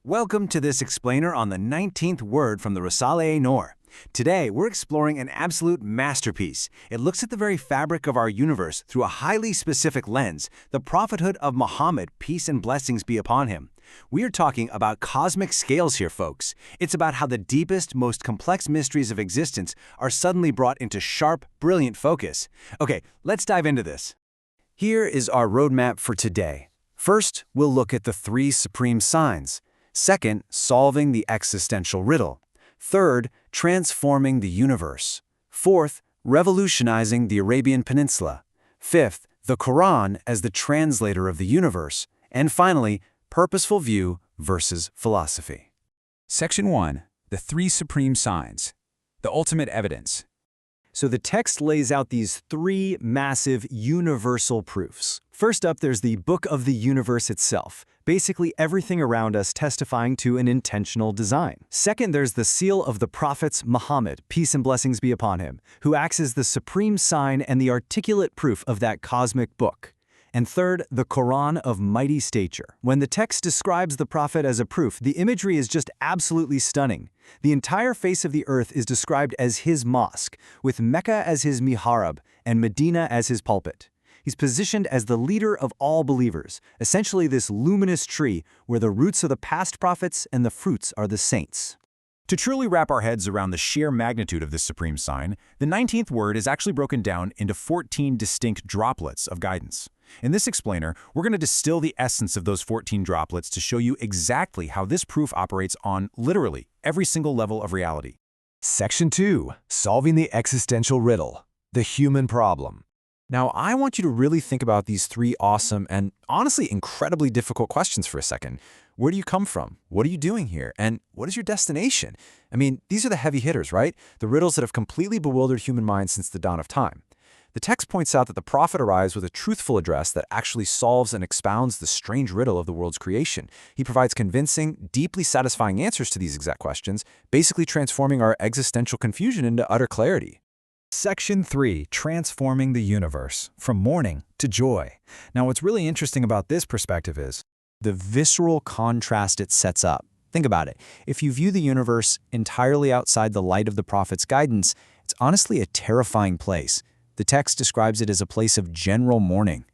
Welcome to this explainer on the 19th word from the Risale-e-Nur. Today, we're exploring an absolute masterpiece. It looks at the very fabric of our universe through a highly specific lens, the prophethood of Muhammad, peace and blessings be upon him. We are talking about cosmic scales here, folks. It's about how the deepest, most complex mysteries of existence are suddenly brought into sharp, brilliant focus. Okay, let's dive into this. Here is our roadmap for today. First, we'll look at the three supreme signs. Second, solving the existential riddle. Third, transforming the universe. Fourth, revolutionizing the Arabian Peninsula. Fifth, the Quran as the translator of the universe. And finally, purposeful view versus philosophy. Section 1. The Three Supreme Signs. The Ultimate Evidence. So the text lays out these three massive universal proofs. First up, there's the book of the universe itself, basically everything around us testifying to an intentional design. Second, there's the seal of the prophets Muhammad, peace and blessings be upon him, who acts as the supreme sign and the articulate proof of that cosmic book. And third, the Quran of mighty stature. When the text describes the prophet as a proof, the imagery is just absolutely stunning. The entire face of the earth is described as his mosque, with Mecca as his mihrab and Medina as his pulpit. He's positioned as the leader of all believers, essentially this luminous tree where the roots are the past prophets and the fruits are the saints. To truly wrap our heads around the sheer magnitude of this supreme sign, the 19th word is actually broken down into 14 distinct droplets of guidance. In this explainer, we're going to distill the essence of those 14 droplets to show you exactly how this proof operates on literally every single level of reality. Section 2. Solving the existential riddle, the human problem. Now, I want you to really think about these three awesome and honestly incredibly difficult questions for a second. Where do you come from? What are you doing here? And what is your destination? I mean, these are the heavy hitters, right? The riddles that have completely bewildered human minds since the dawn of time. The text points out that the prophet arrives with a truthful address that actually solves and expounds the strange riddle of the world's creation. He provides convincing, deeply satisfying answers to these exact questions, basically transforming our existential confusion into utter clarity. Section 3. Transforming the universe, from mourning to joy. Now, what's really interesting about this perspective is the visceral contrast it sets up. Think about it. If you view the universe entirely outside the light of the prophet's guidance, it's honestly a terrifying place. The text describes it as a place of general mourning.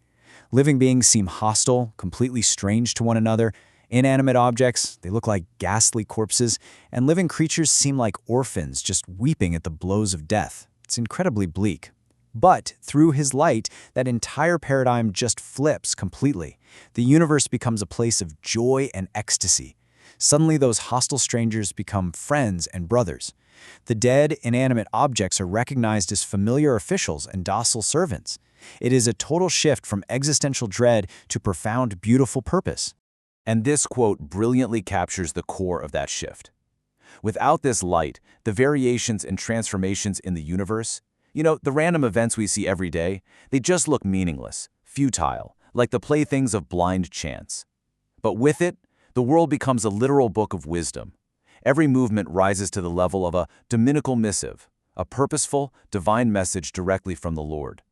Living beings seem hostile, completely strange to one another. Inanimate objects, they look like ghastly corpses, and living creatures seem like orphans just weeping at the blows of death. It's incredibly bleak. But through his light, that entire paradigm just flips completely. The universe becomes a place of joy and ecstasy. Suddenly, those hostile strangers become friends and brothers. The dead, inanimate objects are recognized as familiar officials and docile servants. It is a total shift from existential dread to profound, beautiful purpose. And this quote brilliantly captures the core of that shift. Without this light, the variations and transformations in the universe, the random events we see every day, they just look meaningless, futile, like the playthings of blind chance. But with it, the world becomes a literal book of wisdom. Every movement rises to the level of a dominical missive, a purposeful, divine message directly from the Lord.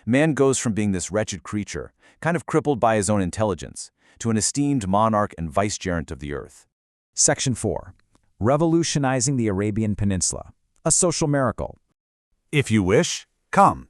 Man goes from being this wretched creature, kind of crippled by his own intelligence, to an esteemed monarch and vicegerent of the earth. Section 4. Revolutionizing the Arabian Peninsula, a social miracle. If you wish, come.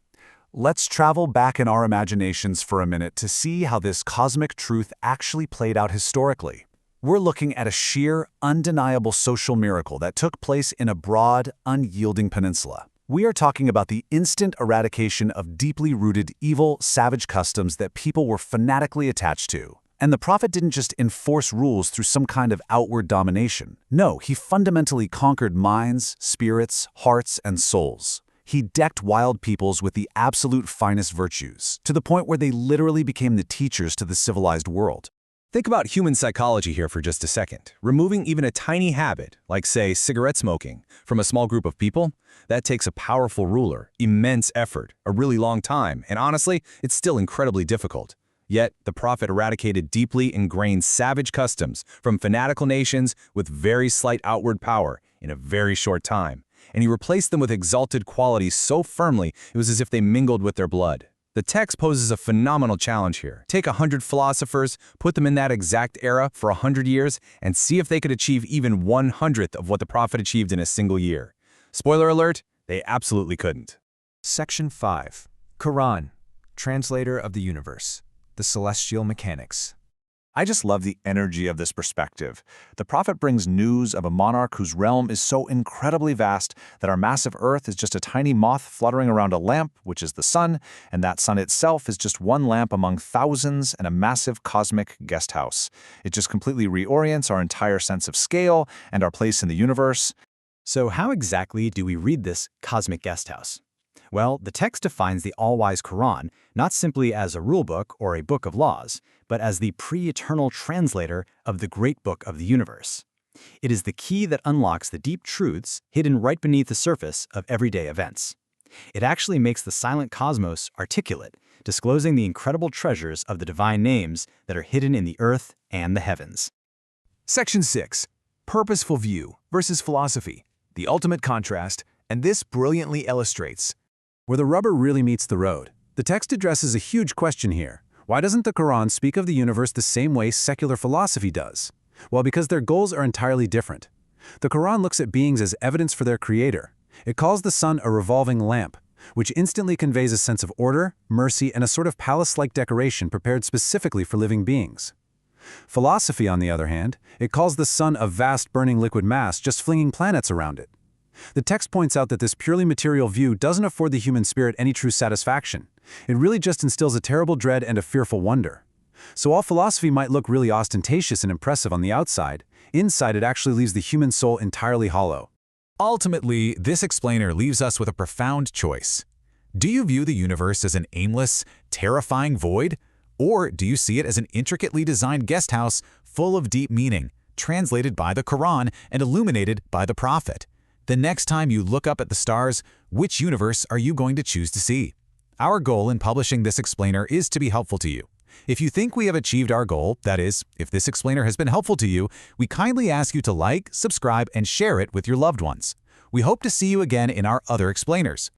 Let's travel back in our imaginations for a minute to see how this cosmic truth actually played out historically. We're looking at a sheer, undeniable social miracle that took place in a broad, unyielding peninsula. We are talking about the instant eradication of deeply rooted evil, savage customs that people were fanatically attached to. And the prophet didn't just enforce rules through some kind of outward domination. No, he fundamentally conquered minds, spirits, hearts, and souls. He decked wild peoples with the absolute finest virtues, to the point where they literally became the teachers to the civilized world. Think about human psychology here for just a second. Removing even a tiny habit, like say cigarette smoking, from a small group of people, that takes a powerful ruler, immense effort, a really long time, and honestly, it's still incredibly difficult. Yet, the prophet eradicated deeply ingrained savage customs from fanatical nations with very slight outward power in a very short time, and he replaced them with exalted qualities so firmly it was as if they mingled with their blood. The text poses a phenomenal challenge here. Take 100 philosophers, put them in that exact era for 100 years, and see if they could achieve even 1/100th of what the prophet achieved in a single year. Spoiler alert, they absolutely couldn't. Section 5. Quran, Translator of the Universe, the Celestial Mechanics. I just love the energy of this perspective. The prophet brings news of a monarch whose realm is so incredibly vast that our massive Earth is just a tiny moth fluttering around a lamp, which is the sun, and that sun itself is just one lamp among thousands and a massive cosmic guest house. It just completely reorients our entire sense of scale and our place in the universe. So how exactly do we read this cosmic guest house? Well, the text defines the all-wise Quran not simply as a rulebook or a book of laws, but as the pre-eternal translator of the great book of the universe. It is the key that unlocks the deep truths hidden right beneath the surface of everyday events. It actually makes the silent cosmos articulate, disclosing the incredible treasures of the divine names that are hidden in the earth and the heavens. Section 6. Purposeful View versus Philosophy, the ultimate contrast, and this brilliantly illustrates where the rubber really meets the road. The text addresses a huge question here. Why doesn't the Quran speak of the universe the same way secular philosophy does? Well, because their goals are entirely different. The Quran looks at beings as evidence for their creator. It calls the sun a revolving lamp, which instantly conveys a sense of order, mercy, and a sort of palace-like decoration prepared specifically for living beings. Philosophy, on the other hand, it calls the sun a vast burning liquid mass just flinging planets around it. The text points out that this purely material view doesn't afford the human spirit any true satisfaction. It really just instills a terrible dread and a fearful wonder. So while philosophy might look really ostentatious and impressive on the outside, inside it actually leaves the human soul entirely hollow. Ultimately, this explainer leaves us with a profound choice. Do you view the universe as an aimless, terrifying void? Or do you see it as an intricately designed guest house full of deep meaning, translated by the Quran and illuminated by the Prophet? The next time you look up at the stars, which universe are you going to choose to see? Our goal in publishing this explainer is to be helpful to you. If you think we have achieved our goal, that is, if this explainer has been helpful to you, we kindly ask you to like, subscribe, and share it with your loved ones. We hope to see you again in our other explainers.